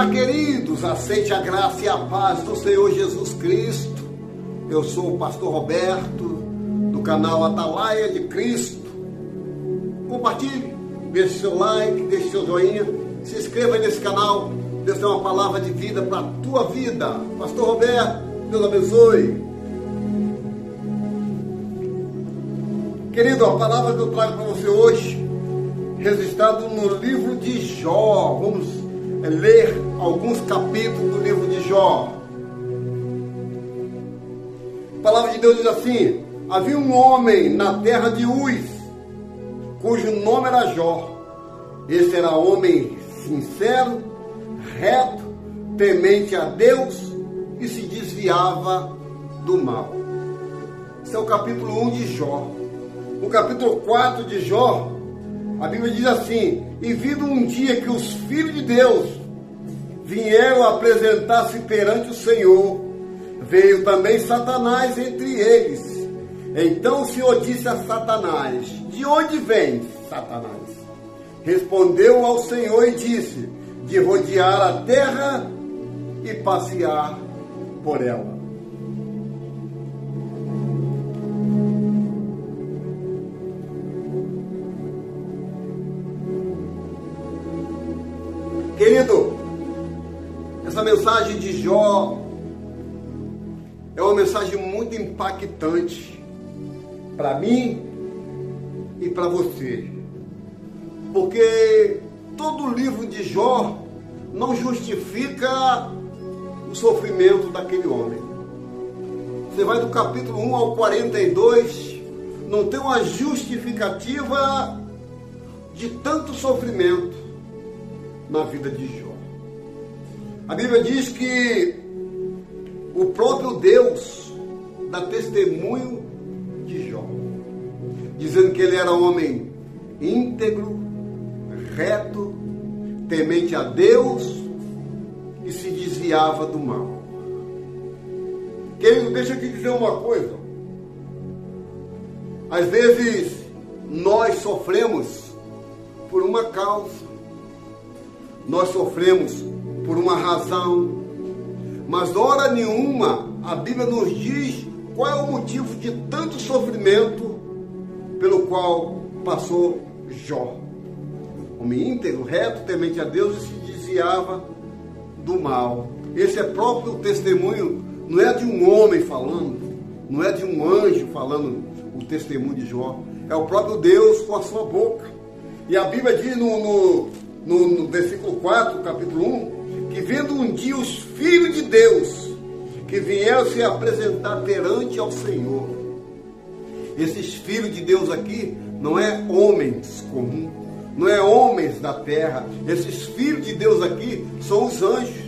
Olá, queridos, aceite a graça e a paz do Senhor Jesus Cristo. Eu sou o pastor Roberto, do canal Atalaia de Cristo. Compartilhe, deixe seu like, deixe seu joinha, se inscreva nesse canal. Deus tem uma palavra de vida para a tua vida. Pastor Roberto, Deus abençoe. Querido, a palavra que eu trago para você hoje, registrado no livro de Jó. Vamos ler alguns capítulos do livro de Jó. A palavra de Deus diz assim: havia um homem na terra de Uz, cujo nome era Jó. Esse era homem sincero, reto, temente a Deus e se desviava do mal. Esse é o capítulo 1 de Jó. No capítulo 4 de Jó, a Bíblia diz assim: e vindo um dia que os filhos de Deus vieram apresentar-se perante o Senhor, veio também Satanás entre eles. Então o Senhor disse a Satanás: de onde vem, Satanás? Respondeu ao Senhor e disse: de rodear a terra e passear por ela. Querido, essa mensagem de Jó é uma mensagem muito impactante para mim e para você, porque todo o livro de Jó não justifica o sofrimento daquele homem. Você vai do capítulo 1 ao 42, não tem uma justificativa de tanto sofrimento na vida de Jó. A Bíblia diz que o próprio Deus dá testemunho de Jó, dizendo que ele era homem íntegro, reto, temente a Deus e se desviava do mal. Querido, deixa eu te dizer uma coisa. Às vezes nós sofremos por uma causa, nós sofremos por uma razão, mas hora nenhuma a Bíblia nos diz qual é o motivo de tanto sofrimento pelo qual passou Jó. Homem íntegro, reto, temente a Deus e se desviava do mal. Esse é próprio testemunho, não é de um homem falando, não é de um anjo falando o testemunho de Jó, é o próprio Deus com a sua boca. E a Bíblia diz no versículo 4, capítulo 1, que vendo um dia os filhos de Deus que vieram se apresentar perante ao Senhor. Esses filhos de Deus aqui não é homens comuns, não é homens da terra. Esses filhos de Deus aqui são os anjos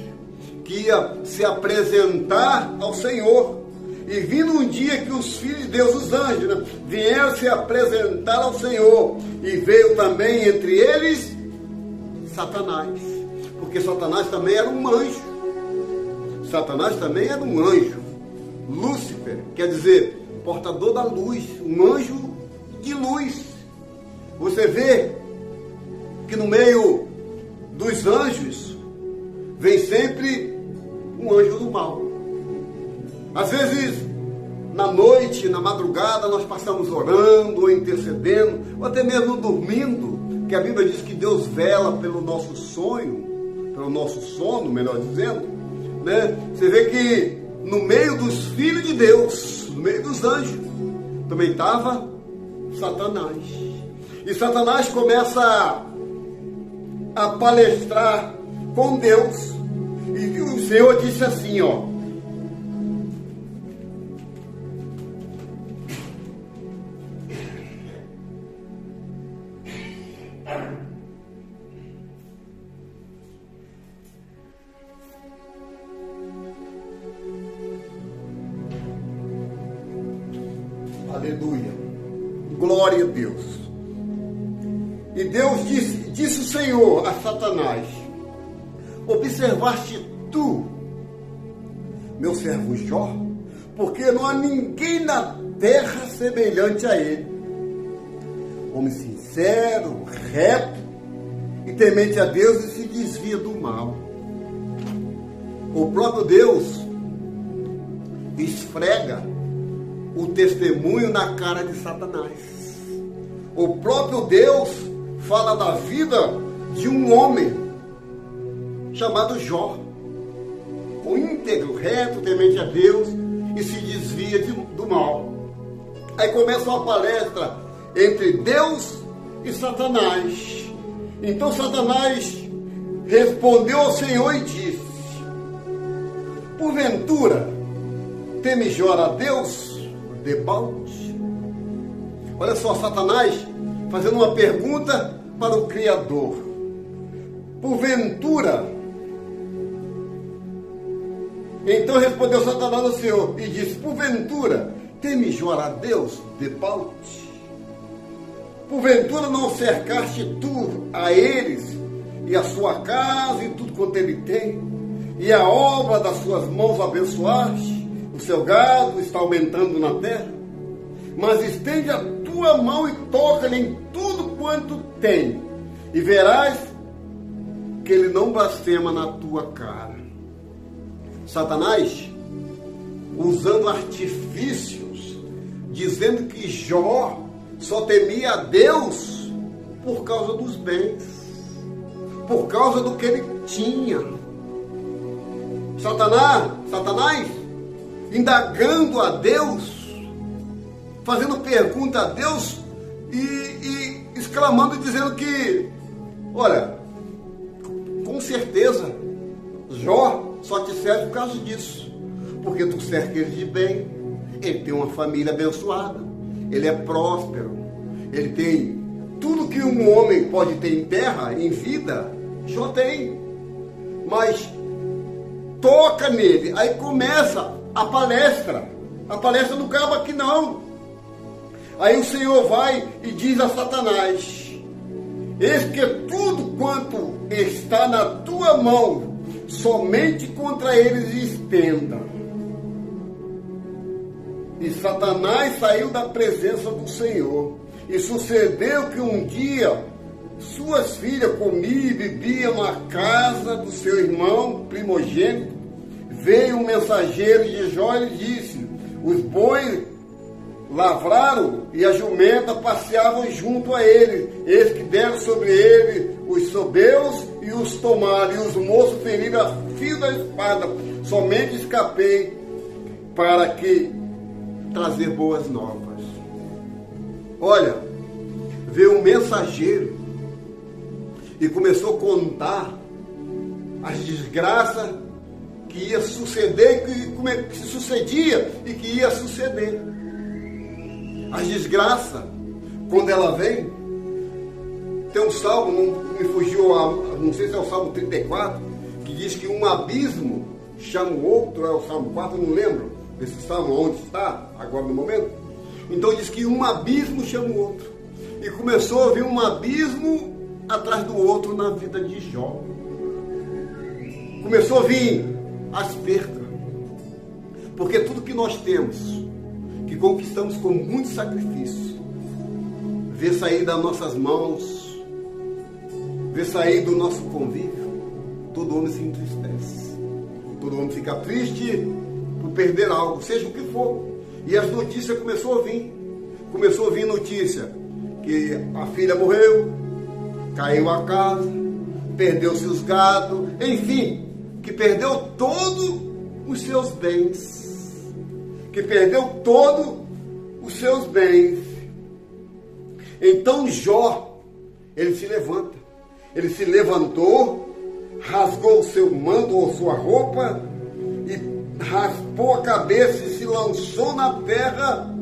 que iam se apresentar ao Senhor. E vindo um dia que os filhos de Deus, os anjos, vieram se apresentar ao Senhor, e veio também entre eles Satanás, porque Satanás também era um anjo. Satanás também era um anjo. Lúcifer quer dizer portador da luz, um anjo de luz. Você vê que no meio dos anjos vem sempre um anjo do mal. Às vezes, na noite, na madrugada, nós passamos orando, ou intercedendo, ou até mesmo dormindo, que a Bíblia diz que Deus vela pelo nosso sonho, pelo nosso sono, melhor dizendo, né? Você vê que no meio dos filhos de Deus, no meio dos anjos, também estava Satanás. E Satanás começa a palestrar com Deus. E o Senhor disse assim, ó: aleluia, glória a Deus. E Deus disse o Senhor a Satanás: observaste tu meu servo Jó? Porque não há ninguém na terra semelhante a ele, homem sincero, reto e temente a Deus, e se desvia do mal. o próprio Deus esfrega o testemunho na cara de Satanás. O próprio Deus fala da vida de um homem chamado Jó, o íntegro, reto, temente a Deus, e se desvia do mal. Aí começa uma palestra entre Deus e Satanás. Então Satanás respondeu ao Senhor e disse: porventura teme Jó a Deus debalde? Olha só, Satanás fazendo uma pergunta para o Criador. Porventura. Então respondeu Satanás ao Senhor e disse: porventura teme Jó a Deus debalde? Porventura não cercaste tu a eles e a sua casa e tudo quanto ele tem, e a obra das suas mãos abençoaste? O seu gado está aumentando na terra, mas estende a tua mão e toca-lhe em tudo quanto tem, e verás que ele não blasfema na tua cara. Satanás, usando artifícios, dizendo que Jó só temia a Deus por causa dos bens, por causa do que ele tinha. Satanás, indagando a Deus, fazendo pergunta a Deus e exclamando, dizendo que, olha, com certeza, Jó só te serve por causa disso, porque tu cerca ele de bem, ele tem uma família abençoada, ele é próspero, ele tem tudo que um homem pode ter em terra, em vida, Jó tem. Mas toca nele, aí começa a palestra não acaba aqui não. Aí o Senhor vai e diz a Satanás: eis que tudo quanto está na tua mão, somente contra eles estenda. E Satanás saiu da presença do Senhor. E sucedeu que um dia suas filhas comiam e bebiam na casa do seu irmão primogênito. Veio um mensageiro de Jó e disse: os bois lavraram e a jumenta passeavam junto a ele. Eis que deram sobre ele os sobeus e os tomaram, e os moços feriram a fio da espada. Somente escapei para que trazer boas novas. Olha, veio um mensageiro e começou a contar as desgraças que ia suceder, que se sucedia e que ia suceder. As desgraças, quando ela vem, tem um salmo, não me fugiu, não sei se é o salmo 34, que diz que um abismo chama o outro, é o salmo 4, eu não lembro desse salmo, onde está, agora no momento. Então diz que um abismo chama o outro. E começou a vir um abismo atrás do outro na vida de Jó. Começou a vir as perdas. Porque tudo que nós temos, que conquistamos com muito sacrifício, vê sair das nossas mãos, vê sair do nosso convívio, todo homem se entristece. Todo homem fica triste por perder algo, seja o que for. E as notícias começou a vir. Começou a vir notícia que a filha morreu, caiu a casa, perdeu-se os gados, enfim, que perdeu todos os seus bens. Que perdeu todos os seus bens. Então Jó, ele se levanta. Ele se levantou, rasgou o seu manto ou sua roupa e raspou a cabeça e se lançou na terra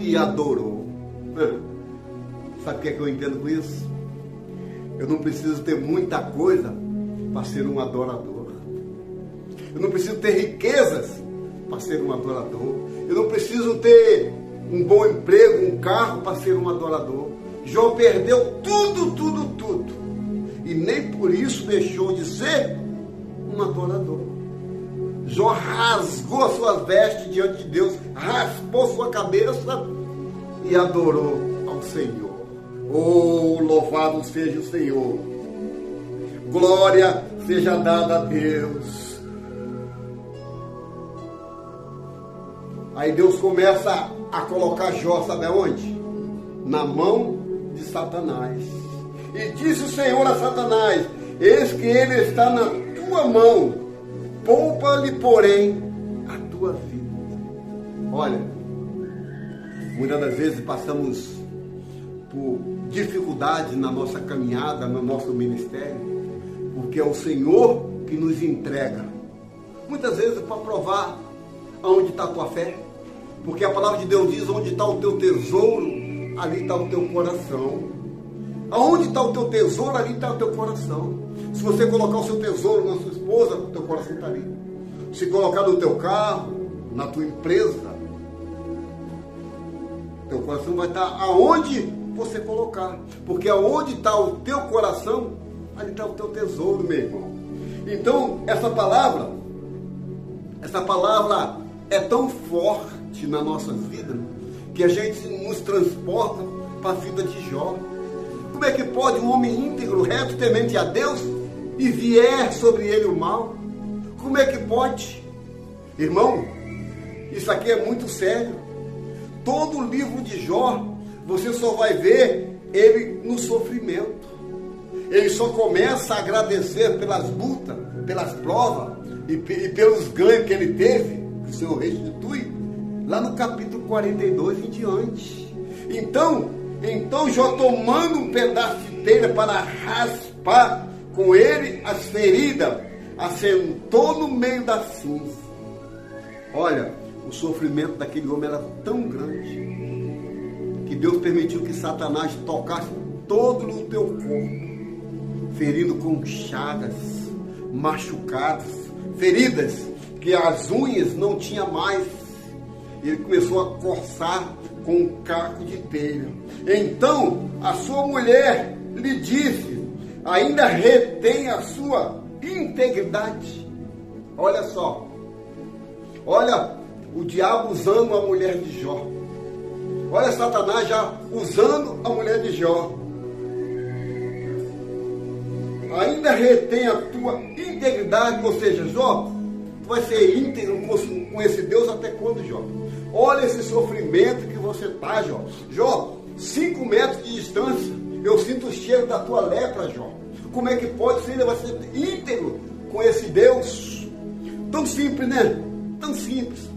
e adorou. Sabe o que é que eu entendo com isso? Eu não preciso ter muita coisa para ser um adorador. Eu não preciso ter riquezas para ser um adorador. Eu não preciso ter um bom emprego, um carro para ser um adorador. Jó perdeu tudo. E nem por isso deixou de ser um adorador. Jó rasgou as suas vestes diante de Deus, raspou sua cabeça e adorou ao Senhor. Oh, louvado seja o Senhor. Glória seja dada a Deus. Aí Deus começa a colocar Jó, sabe aonde? Na mão de Satanás. E disse o Senhor a Satanás: eis que ele está na tua mão, poupa-lhe, porém, a tua vida. Olha, muitas das vezes passamos por dificuldades na nossa caminhada, no nosso ministério, porque é o Senhor que nos entrega. Muitas vezes para provar aonde está a tua fé, porque a palavra de Deus diz: onde está o teu tesouro, ali está o teu coração. Aonde está o teu tesouro, ali está o teu coração. Se você colocar o seu tesouro na sua esposa, o teu coração está ali. Se colocar no teu carro, na tua empresa, teu coração vai estar aonde você colocar. Porque aonde está o teu coração, ali está o teu tesouro, meu irmão. Então, essa palavra é tão forte na nossa vida, que a gente nos transporta para a vida de Jó. Como é que pode um homem íntegro, reto, temente a Deus, e vier sobre ele o mal? Como é que pode? Irmão, isso aqui é muito sério. Todo o livro de Jó, você só vai ver ele no sofrimento. Ele só começa a agradecer pelas lutas, pelas provas e pelos ganhos que ele teve, que o Senhor restitui, lá no capítulo 42 em diante. Então Jó, tomando um pedaço de telha para raspar com ele as feridas, assentou no meio da cinza. Olha, o sofrimento daquele homem era tão grande que Deus permitiu que Satanás tocasse todo no teu corpo, ferindo com chagas, machucadas, feridas que as unhas não tinha mais. Ele começou a coçar com um caco de telha. Então a sua mulher lhe disse: ainda retém a sua integridade. Olha só, olha o diabo usando a mulher de Jó. Olha Satanás já usando a mulher de Jó. Ainda retém a tua integridade, ou seja, Jó, tu vai ser íntegro com esse Deus até quando, Jó? Olha esse sofrimento que você está, Jó. Jó, 5 metros de distância, eu sinto o cheiro da tua lepra, Jó. Como é que pode ser? Ele vai ser íntegro com esse Deus? Tão simples, né? Tão simples.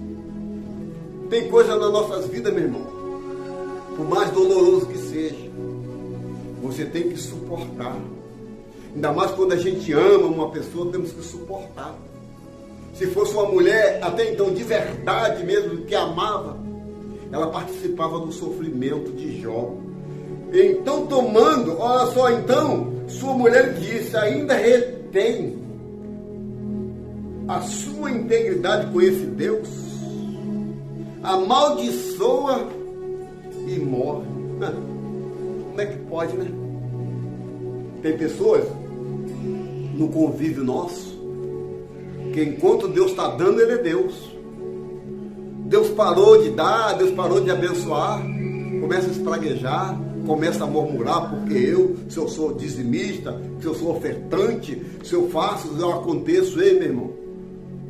Tem coisa nas nossas vidas, meu irmão, por mais doloroso que seja, você tem que suportar. Ainda mais quando a gente ama uma pessoa, temos que suportar. Se fosse uma mulher, até então, de verdade mesmo, que amava, ela participava do sofrimento de Jó. Então, tomando, olha só, então, sua mulher disse: ainda retém a sua integridade com esse Deus, amaldiçoa e morre. Como é que pode, né? Tem pessoas no convívio nosso que enquanto Deus está dando, ele é Deus. Deus parou de dar, Deus parou de abençoar, começa a espraguejar, começa a murmurar: porque se eu sou dizimista, se eu sou ofertante, se eu faço, se eu aconteço. Ei, meu irmão,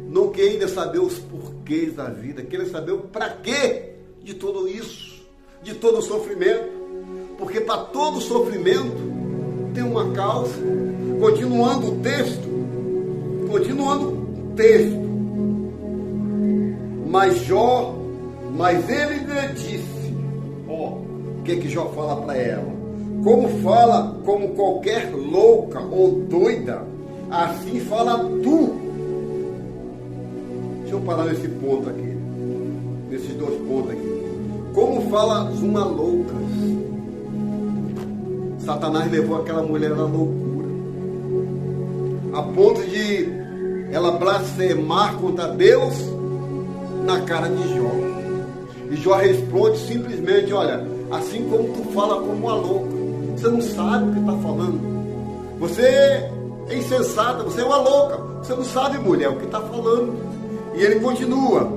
não queira saber os porquês da vida, queira saber o para quê de tudo isso, de todo o sofrimento, porque para todo sofrimento tem uma causa. Continuando o texto, mas ele lhe disse, o que Jó fala para ela? Como fala como qualquer louca ou doida, assim fala tu. Deixa eu parar nesse ponto aqui, nesses 2 pontos aqui. Como fala uma louca? Satanás levou aquela mulher à loucura, a ponto de ela blasfemar contra Deus na cara de Jó. E Jó responde simplesmente: olha, assim como tu fala como uma louca, você não sabe o que está falando, você é insensata, você é uma louca, você não sabe, mulher, o que está falando. E ele continua: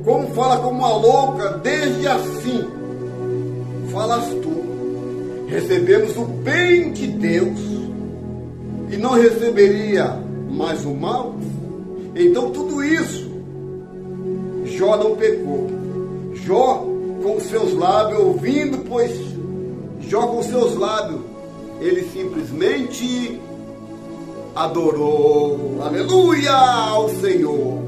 como fala como uma louca, desde assim falas tu. Recebemos o bem de Deus e não receberia mais o mal? Então tudo isso, Jó não pecou. Jó com seus lábios, ouvindo, pois Jó com seus lábios, ele simplesmente adorou, aleluia, ao Senhor.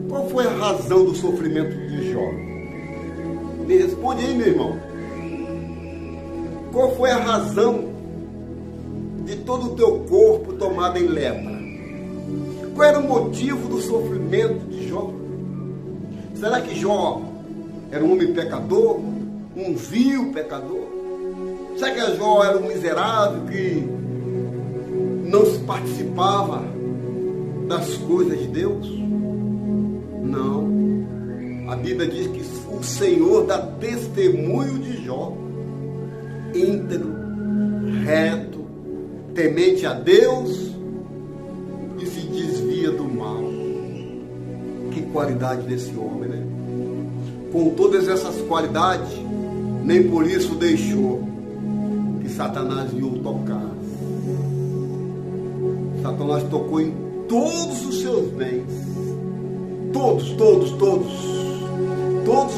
Qual foi a razão do sofrimento de Jó? Me responde aí, meu irmão. Qual foi a razão de todo o teu corpo tomado em lepra? Qual era o motivo do sofrimento de Jó? Será que Jó era um homem pecador? Um vil pecador? Será que Jó era um miserável que não participava das coisas de Deus? Não. A Bíblia diz que o Senhor dá testemunho de Jó, íntegro, reto, temente a Deus e se desvia do mal. Que qualidade desse homem, né? Com todas essas qualidades, nem por isso deixou que Satanás o tocasse. Satanás tocou em todos os seus bens. Todos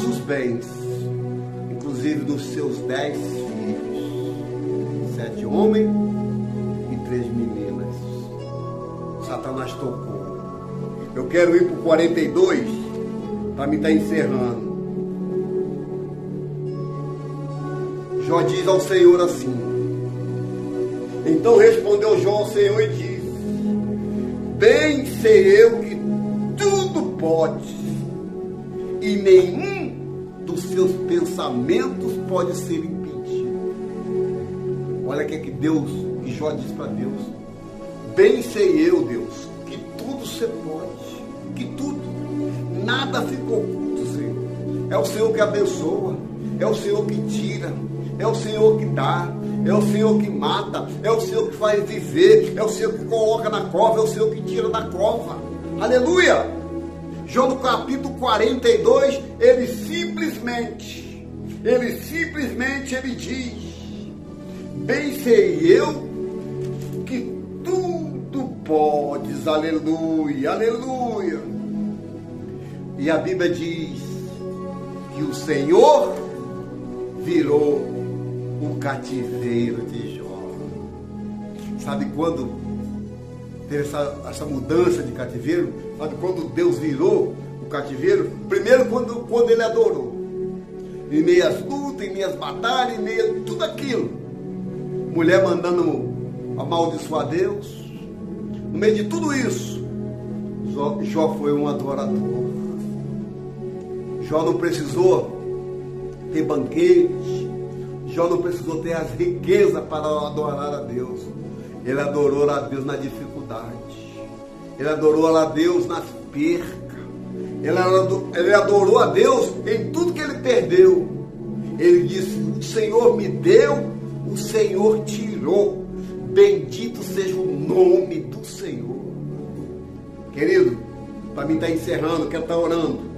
os bens, inclusive dos seus 10 filhos, 7 homens e 3 meninas. Satanás tocou. Eu quero ir para o 42 para me estar encerrando. Jó diz ao Senhor assim: então respondeu Jó ao Senhor e disse: bem sei eu que tudo pode, e nenhum dos seus pensamentos pode ser impedido. Olha o que que Jó diz para Deus: bem sei eu, Deus, que tudo você pode, que tudo, nada ficou oculto, Senhor. É o Senhor que abençoa, é o Senhor que tira, é o Senhor que dá, é o Senhor que mata, é o Senhor que faz viver, é o Senhor que coloca na cova, é o Senhor que tira da cova. Aleluia! Jó no capítulo 42, ele simplesmente diz: bem sei eu que tudo podes, aleluia, aleluia. E a Bíblia diz que o Senhor virou o cativeiro de Jó. Sabe quando teve essa mudança de cativeiro? Sabe quando Deus virou o cativeiro? Primeiro quando ele adorou. Em meio às lutas, em meio às batalhas, em meio a tudo aquilo. Mulher mandando amaldiçoar Deus. No meio de tudo isso, Jó foi um adorador. Jó não precisou ter banquete. Jó não precisou ter as riquezas para adorar a Deus. Ele adorou a Deus na dificuldade. Ele adorou a Deus nas percas. Ele adorou a Deus em tudo que ele perdeu. Ele disse: o Senhor me deu, o Senhor tirou. Bendito seja o nome do Senhor. Querido, para mim estar encerrando, quero estar orando.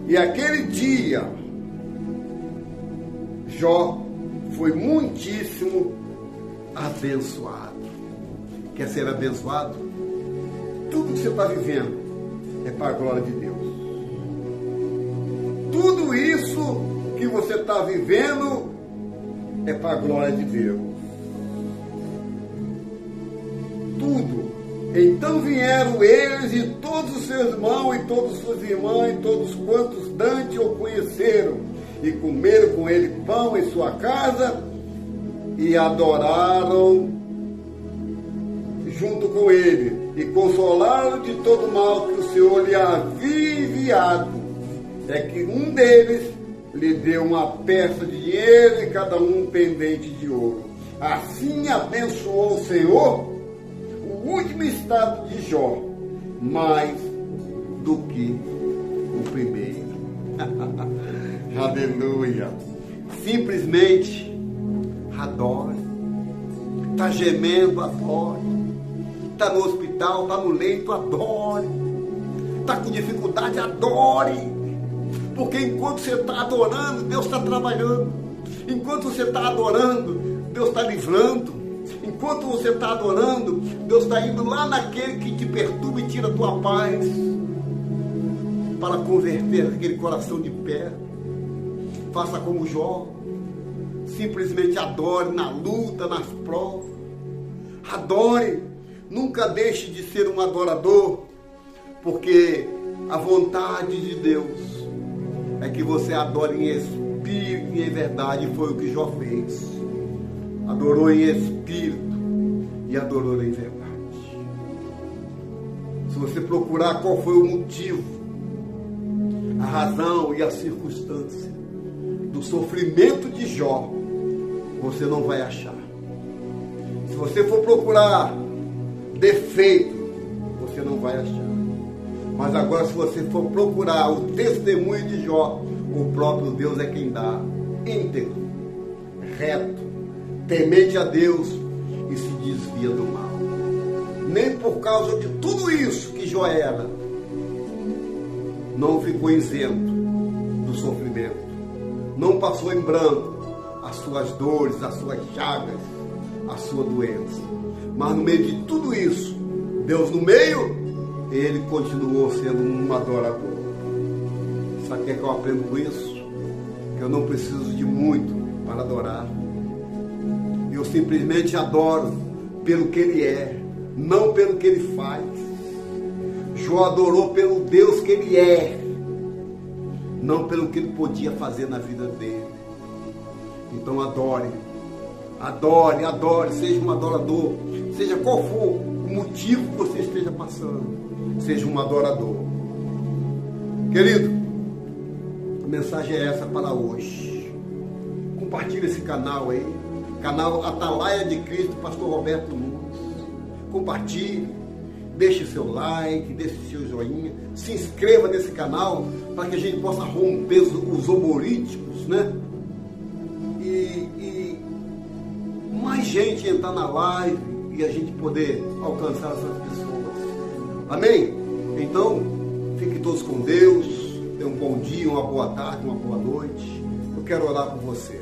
E aquele dia, Jó foi muitíssimo abençoado. Quer ser abençoado? Tudo que você está vivendo é para a glória de Deus. Tudo isso que você está vivendo é para a glória de Deus. Tudo. Então vieram eles e todos os seus irmãos e todas as suas irmãs e todos quantos Dante o conheceram e comeram com ele pão em sua casa e adoraram junto com ele e consolaram de todo o mal que o Senhor lhe havia enviado. É que um deles lhe deu uma peça de dinheiro e cada um pendente de ouro. Assim abençoou o Senhor o último estado de Jó, mais do que o primeiro. Aleluia. Simplesmente adore. Está gemendo, adore. Está no hospital, está no leito, adore. está com dificuldade, adore. Porque enquanto você está adorando, Deus está trabalhando. Enquanto você está adorando, Deus está livrando. Enquanto você está adorando, Deus está indo lá naquele que te perturba e tira a tua paz, para converter aquele coração de pedra. Faça como Jó. Simplesmente adore na luta, nas provas. Adore. Nunca deixe de ser um adorador, porque a vontade de Deus é que você adore em espírito e em verdade. Foi o que Jó fez. Adorou em espírito e adorou em verdade. Se você procurar qual foi o motivo, a razão e a circunstância do sofrimento de Jó, você não vai achar. Se você for procurar defeito, você não vai achar. Mas agora, se você for procurar o testemunho de Jó, o próprio Deus é quem dá. Íntegro, reto, temente a Deus e se desvia do mal. Nem por causa de tudo isso que Jó era, não ficou isento do sofrimento. Não passou em branco as suas dores, as suas chagas, a sua doença. Mas no meio de tudo isso, Deus no meio, ele continuou sendo um adorador. Sabe o que é que eu aprendo com isso? Que eu não preciso de muito para adorar. Eu simplesmente adoro pelo que ele é, não pelo que ele faz. Jó adorou pelo Deus que ele é, não pelo que ele podia fazer na vida dele. Então adore, adore, adore, seja um adorador, seja qual for o motivo que você esteja passando, seja um adorador. Querido, a mensagem é essa para hoje. Compartilhe esse canal aí, canal Atalaia de Cristo, Pastor Roberto Nunes. Compartilhe, deixe seu like, deixe seu joinha, se inscreva nesse canal para que a gente possa romper os algoritmos, né? E mais gente entrar na live e a gente poder alcançar essas pessoas. Amém? Então, fiquem todos com Deus. Tenham um bom dia, uma boa tarde, uma boa noite. Eu quero orar por você.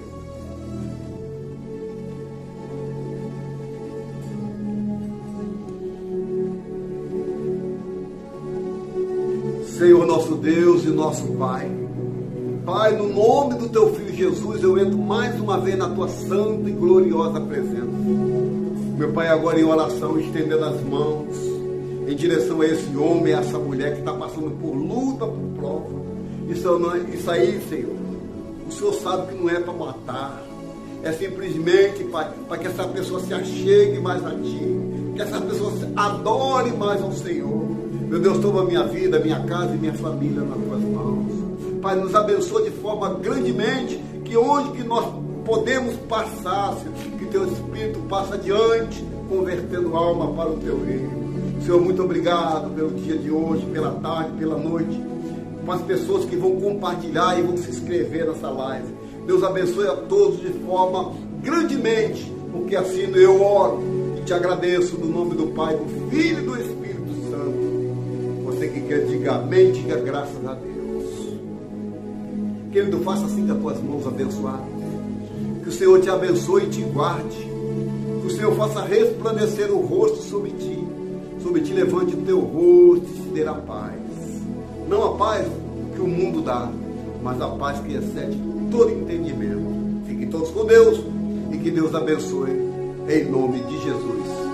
Senhor nosso Deus e nosso Pai, Pai, no nome do Teu Filho Jesus, eu entro mais uma vez na Tua santa e gloriosa presença. Meu Pai, agora em oração, estendendo as mãos em direção a esse homem, a essa mulher que está passando por luta, por prova. Isso aí, Senhor, o Senhor sabe que não é para matar, é simplesmente, Pai, para que essa pessoa se achegue mais a Ti, que essa pessoa adore mais ao Senhor. Meu Deus, toma minha vida, minha casa e minha família nas Tuas mãos. Pai, nos abençoa de forma grandemente, que onde que nós podemos passar, Senhor, que Teu Espírito passa adiante, convertendo alma para o Teu reino. Senhor, muito obrigado pelo dia de hoje, pela tarde, pela noite, para as pessoas que vão compartilhar e vão se inscrever nessa live. Deus abençoe a todos de forma grandemente, porque assim eu oro e Te agradeço no nome do Pai, do Filho e do Espírito Santo. Você que quer, diga amém, diga graças a Deus. Querido, faça assim com as tuas mãos abençoadas. Que o Senhor te abençoe e te guarde. Que o Senhor faça resplandecer o rosto sobre ti. Sobre ti levante o teu rosto e te dê a paz. Não a paz que o mundo dá, mas a paz que excede todo entendimento. Fiquem todos com Deus e que Deus abençoe. Em nome de Jesus.